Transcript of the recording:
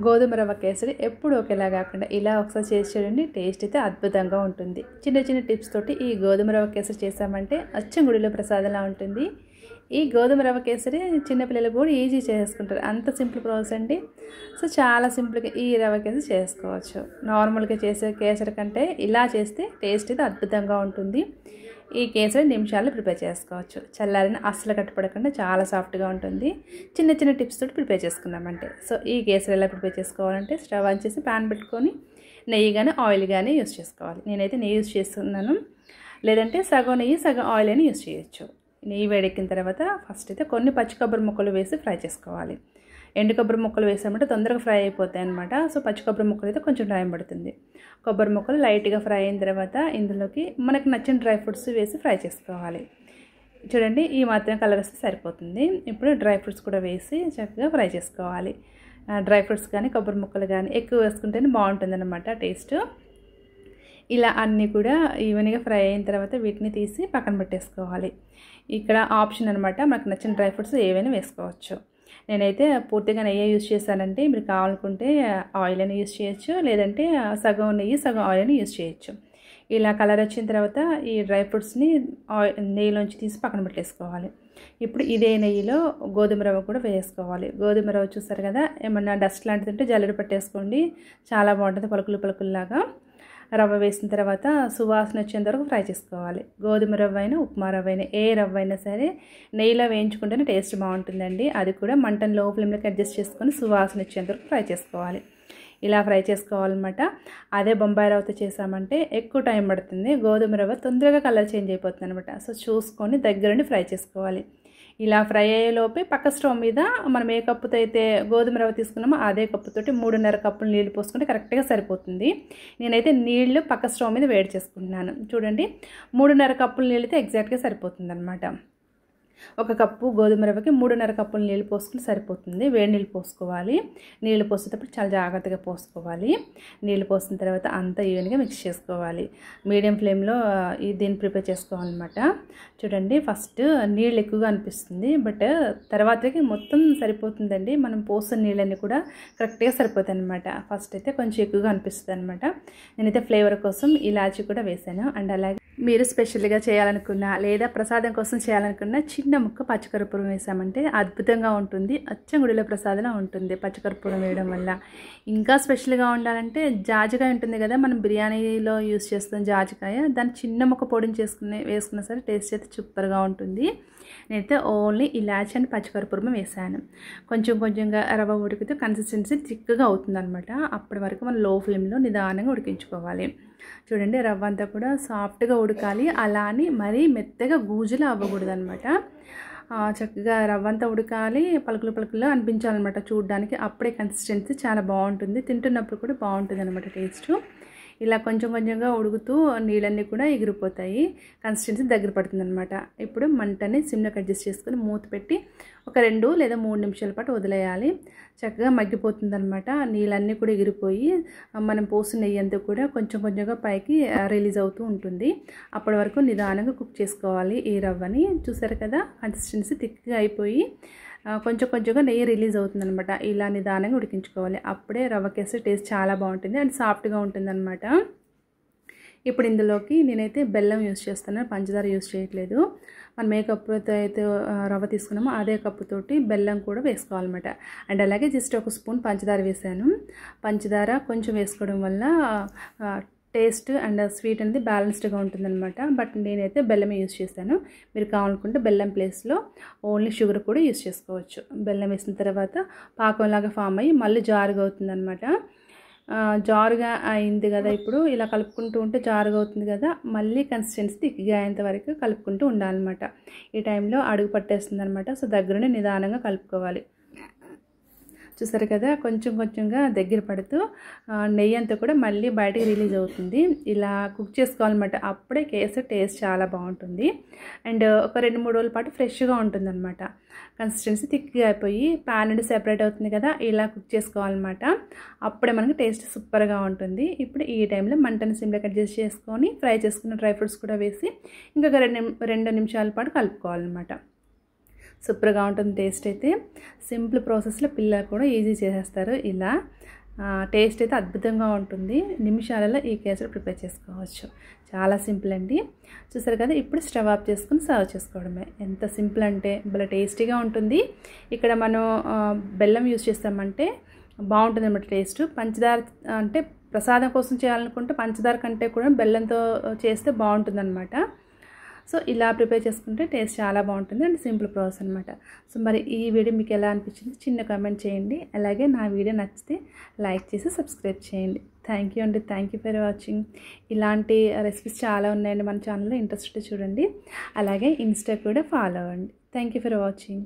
గోధుమ రవ్వ కేసరి ఎప్పుడు ఒకేలా కాకుండా ఇలా ఒకసారి చేసి చూడండి, టేస్ట్ అయితే అద్భుతంగా ఉంటుంది. చిన్న చిన్న టిప్స్ తోటి ఈ గోధుమ రవ్వ కేసరి చేసామంటే అచ్చం గుడిలో ప్రసాదంలా ఉంటుంది. ఈ గోధుమ రవ్వ కేసరి చిన్నపిల్లలు కూడా ఈజీ చేసుకుంటారు, అంత సింపుల్ ప్రాసెస్ అండి. సో చాలా సింపుల్గా ఈ రవ్వ కేసరి చేసుకోవచ్చు. నార్మల్గా చేసే కేసరి కంటే ఇలా చేస్తే టేస్ట్ అయితే అద్భుతంగా ఉంటుంది. ఈ కేసరి నిమిషాల్లో ప్రిపేర్ చేసుకోవచ్చు. చల్లారిన అస్సలు కట్టుపడకుండా చాలా సాఫ్ట్గా ఉంటుంది. చిన్న చిన్న టిప్స్ తోటి ప్రిపేర్ చేసుకున్నామంటే. సో ఈ కేసరి ఎలా ప్రిపేర్ చేసుకోవాలంటే స్టవ్ ఆన్ చేసి ప్యాన్ పెట్టుకొని నెయ్యి కానీ ఆయిల్ కానీ యూస్ చేసుకోవాలి. నేనైతే నెయ్యి యూస్ చేస్తున్నాను, లేదంటే సగం నెయ్యి సగం ఆయిల్ అని యూస్ చేయొచ్చు. నెయ్యి వేడెక్కిన తర్వాత ఫస్ట్ అయితే కొన్ని పచ్చి కొబ్బరి ముక్కలు వేసి ఫ్రై చేసుకోవాలి. ఎండు కొబ్బరి ముక్కలు వేసామంటే తొందరగా ఫ్రై అయిపోతాయి అన్నమాట. సో పచ్చి కొబ్బరి ముక్కలు అయితే కొంచెం టైం పడుతుంది. కొబ్బరి ముక్కలు లైట్గా ఫ్రై అయిన తర్వాత ఇందులోకి మనకు నచ్చిన డ్రై ఫ్రూట్స్ వేసి ఫ్రై చేసుకోవాలి. చూడండి, ఈ మాత్రం కలర్ వస్తే సరిపోతుంది. ఇప్పుడు డ్రై ఫ్రూట్స్ కూడా వేసి చక్కగా ఫ్రై చేసుకోవాలి. డ్రై ఫ్రూట్స్ కానీ కొబ్బరి ముక్కలు కానీ ఎక్కువ వేసుకుంటేనే బాగుంటుంది అన్నమాట టేస్ట్. ఇలా అన్నీ కూడా ఈవెన్గా ఫ్రై అయిన తర్వాత వీటిని తీసి పక్కన పెట్టేసుకోవాలి. ఇక్కడ ఆప్షన్ అనమాట, మనకు నచ్చిన డ్రై ఫ్రూట్స్ ఏవైనా వేసుకోవచ్చు. నేనైతే పూర్తిగా నెయ్యి యూస్ చేశానంటే, మీరు కావాలనుకుంటే ఆయిల్ అని యూస్ చేయొచ్చు, లేదంటే సగం నెయ్యి సగం ఆయిల్ అని యూస్ చేయొచ్చు. ఇలా కలర్ వచ్చిన తర్వాత ఈ డ్రై ఫ్రూట్స్ని నెయ్యిలోంచి తీసి పక్కన పెట్టేసుకోవాలి. ఇప్పుడు ఇదే నెయ్యిలో గోధుమ రవ్వ కూడా వేసుకోవాలి. గోధుమ రవ్వ చూస్తారు కదా, ఏమన్నా డస్ట్ లాంటిది ఉంటే జల్లెడ పట్టేసుకోండి, చాలా బాగుంటుంది పలుకులు పలుకుల్లాగా. రవ్వ వేసిన తర్వాత సువాసన వచ్చేంత వరకు ఫ్రై చేసుకోవాలి. గోధుమ రవ్వ అయినా ఉప్మా రవ్వ అయినా ఏ రవ్వ అయినా సరే నెయ్యిలో వేయించుకుంటేనే టేస్ట్ బాగుంటుందండి. అది కూడా మంటను లో ఫ్లేమ్లోకి అడ్జస్ట్ చేసుకొని సువాసన వచ్చేంత వరకు ఫ్రై చేసుకోవాలి. ఇలా ఫ్రై చేసుకోవాలన్నమాట. అదే బొంబాయి రవ్వతో చేసామంటే ఎక్కువ టైం పడుతుంది. గోధుమ రవ్వ తొందరగా కలర్ చేంజ్ అయిపోతుంది అనమాట. సో చూసుకొని దగ్గరుండి ఫ్రై చేసుకోవాలి. ఇలా ఫ్రై అయ్యేలోపే పక్క స్టవ్ మీద మనం ఏ కప్పుతో అయితే గోధుమ రవ్వ తీసుకున్నామో అదే కప్పుతోటి 3.5 కప్పులు నీళ్ళు పోసుకుంటే కరెక్ట్గా సరిపోతుంది. నేనైతే నీళ్లు పక్క స్టవ్ మీద వేడి చేసుకుంటున్నాను. చూడండి, 3.5 కప్పులు నీళ్ళు అయితే ఎగ్జాక్ట్గా సరిపోతుంది అనమాట. ఒక కప్పు గోధుమ రవ్వకి 3.5 కప్పులు నీళ్ళు పోసుకుని సరిపోతుంది. వేడి నీళ్ళు పోసుకోవాలి. నీళ్ళు పోసేటప్పుడు చాలా జాగ్రత్తగా పోసుకోవాలి. నీళ్ళు పోసిన తర్వాత అంతా ఈవెన్గా మిక్స్ చేసుకోవాలి. మీడియం ఫ్లేమ్లో దీన్ని ప్రిపేర్ చేసుకోవాలన్నమాట. చూడండి, ఫస్ట్ నీళ్ళు ఎక్కువగా అనిపిస్తుంది, బట్ తర్వాతకి మొత్తం సరిపోతుందండి. మనం పోసిన నీళ్ళన్నీ కూడా కరెక్ట్గా సరిపోతాయి అనమాట. ఫస్ట్ అయితే కొంచెం ఎక్కువగా అనిపిస్తుంది అనమాట. నేనైతే ఫ్లేవర్ కోసం ఇలాచీ కూడా వేసాను. అండ్ అలాగే మీరు స్పెషల్గా చేయాలనుకున్నా లేదా ప్రసాదం కోసం చేయాలనుకున్నా చిన్న ముక్క పచ్చికర్పూరం వేసామంటే అద్భుతంగా ఉంటుంది. అచ్చం గుడిలో ప్రసాదంలా ఉంటుంది పచ్చికర్పూరం వేయడం వల్ల. ఇంకా స్పెషల్గా ఉండాలంటే జాజికాయ ఉంటుంది కదా, మనం బిర్యానీలో యూస్ చేస్తాం జాజికాయ, దాన్ని చిన్న ముక్క పొడిని వేసుకున్నా సరే టేస్ట్ అయితే సూపర్గా ఉంటుంది. నేనైతే ఓన్లీ ఇలాచీ అండ్ పచ్చికర్పూరం వేసాను. కొంచెం కొంచెంగా రవ్వ ఉడికితే కన్సిస్టెన్సీ థిక్గా అవుతుంది అనమాట. అప్పటి వరకు మనం లో ఫ్లేమ్లో నిదానంగా ఉడికించుకోవాలి. చూడండి, రవ్వ అంతా కూడా సాఫ్ట్గా ఉడకాలి, అలా అని మరీ మెత్తగా గూజులా అవ్వకూడదు అనమాట. చక్కగా రవ్వ అంతా ఉడకాలి, పలుకులు పలుకుల్లో అనిపించాలన్నమాట చూడడానికి. అప్పుడే కన్సిస్టెన్సీ చాలా బాగుంటుంది, తింటున్నప్పుడు కూడా బాగుంటుంది అనమాట టేస్ట్. ఇలా కొంచెం కొంచెంగా ఉడుకుతూ నీళ్ళన్నీ కూడా ఎగిరిపోతాయి, కన్సిస్టెన్సీ దగ్గర పడుతుంది అనమాట. ఇప్పుడు మంటని సిమ్లోకి అడ్జస్ట్ చేసుకొని మూత పెట్టి ఒక 2 లేదా 3 నిమిషాల పాటు వదిలేయాలి. చక్కగా మగ్గిపోతుంది అనమాట. నీళ్ళన్నీ కూడా ఎగిరిపోయి మనం పోసిన నెయ్యి అంతా కూడా కొంచెం కొంచెంగా పైకి రిలీజ్ అవుతూ ఉంటుంది. అప్పటి వరకు నిదానంగా కుక్ చేసుకోవాలి ఈ రవ్వని. చూసారు కదా, కన్సిస్టెన్సీ థిక్గా అయిపోయి కొంచెం కొంచెంగా నెయ్యి రిలీజ్ అవుతుందన్నమాట. ఇలా నిదానంగా ఉడికించుకోవాలి. అప్పుడే రవ్వ కేసరి టేస్ట్ చాలా బాగుంటుంది అండ్ సాఫ్ట్గా ఉంటుందన్నమాట. ఇప్పుడు ఇందులోకి నేనైతే బెల్లం యూస్ చేస్తున్నాను, పంచదార యూస్ చేయట్లేదు. మనం ఏ కప్పుతో అయితే రవ్వ తీసుకున్నామో అదే కప్పుతోటి బెల్లం కూడా వేసుకోవాలన్నమాట. అండ్ అలాగే జస్ట్ 1 స్పూన్ పంచదార వేసాను. పంచదార కొంచెం వేసుకోవడం వల్ల టేస్ట్ అండ్ స్వీట్ అనేది బ్యాలెన్స్డ్గా ఉంటుందన్నమాట. బట్ నేనైతే బెల్లమే యూస్ చేశాను. మీరు కావాలనుకుంటే బెల్లం ప్లేస్లో ఓన్లీ షుగర్ కూడా యూస్ చేసుకోవచ్చు. బెల్లం వేసిన తర్వాత పాకంలాగా ఫామ్ అయ్యి మళ్ళీ జారుగా అవుతుందన్నమాట. జారుగా అయింది కదా, ఇప్పుడు ఇలా కలుపుకుంటూ ఉంటే జారుగా అవుతుంది కదా, మళ్ళీ కన్సిస్టెన్సీ థిక్గా అయ్యేంత వరకు కలుపుకుంటూ ఉండాలన్నమాట. ఈ టైంలో అడుగు పట్టేస్తుంది అనమాట. సో దగ్గరుండి నిదానంగా కలుపుకోవాలి. చూసారు కదా, కొంచెం కొంచెంగా దగ్గర పడుతూ నెయ్యి అంతా కూడా మళ్ళీ బయటికి రిలీజ్ అవుతుంది. ఇలా కుక్ చేసుకోవాలన్నమాట. అప్పుడే కేసరి టేస్ట్ చాలా బాగుంటుంది. అండ్ ఒక 2-3 రోజుల పాటు ఫ్రెష్గా ఉంటుందన్నమాట. కన్సిస్టెన్సీ థిక్గా అయిపోయి ప్యాన్ నుండి సెపరేట్ అవుతుంది కదా, ఇలా కుక్ చేసుకోవాలన్నమాట. అప్పుడే మనకి టేస్ట్ సూపర్గా ఉంటుంది. ఇప్పుడు ఈ టైంలో మంటని సిమ్లోకి అడ్జస్ట్ చేసుకొని ఫ్రై చేసుకున్న డ్రై ఫ్రూట్స్ కూడా వేసి ఇంకొక 2 నిమిషాల పాటు కలుపుకోవాలన్నమాట. సూపర్గా ఉంటుంది టేస్ట్ అయితే. సింపుల్ ప్రాసెస్లో పిల్లలు కూడా ఈజీ చేసేస్తారు. ఇలా టేస్ట్ అయితే అద్భుతంగా ఉంటుంది. నిమిషాలలో ఈ కేసరి ప్రిపేర్ చేసుకోవచ్చు. చాలా సింపుల్ అండి. చూసారు కదా, ఇప్పుడు స్టవ్ ఆఫ్ చేసుకుని సర్వ్ చేసుకోవడమే. ఎంత సింపుల్ అంటే భలే టేస్టీగా ఉంటుంది. ఇక్కడ మనం బెల్లం యూస్ చేస్తామంటే బాగుంటుంది అన్నమాట టేస్ట్. పంచదార అంటే ప్రసాదం కోసం చేయాలనుకుంటే పంచదార కంటే కూడా బెల్లంతో చేస్తే బాగుంటుంది అనమాట. సో ఇలా ప్రిపేర్ చేసుకుంటే టేస్ట్ చాలా బాగుంటుంది అండ్ సింపుల్ ప్రాసెస్ అనమాట. సో మరి ఈ వీడియో మీకు ఎలా అనిపించింది చిన్న కామెంట్ చేయండి. అలాగే నా వీడియో నచ్చితే లైక్ చేసి సబ్స్క్రైబ్ చేయండి. థ్యాంక్ యూ అండి. Thank you for watching. ఇలాంటి రెసిపీస్ చాలా ఉన్నాయండి మన ఛానల్లో, ఇంట్రెస్ట్ చూడండి. అలాగే ఇన్స్టా కూడా ఫాలో అవ్వండి. Thank you for watching.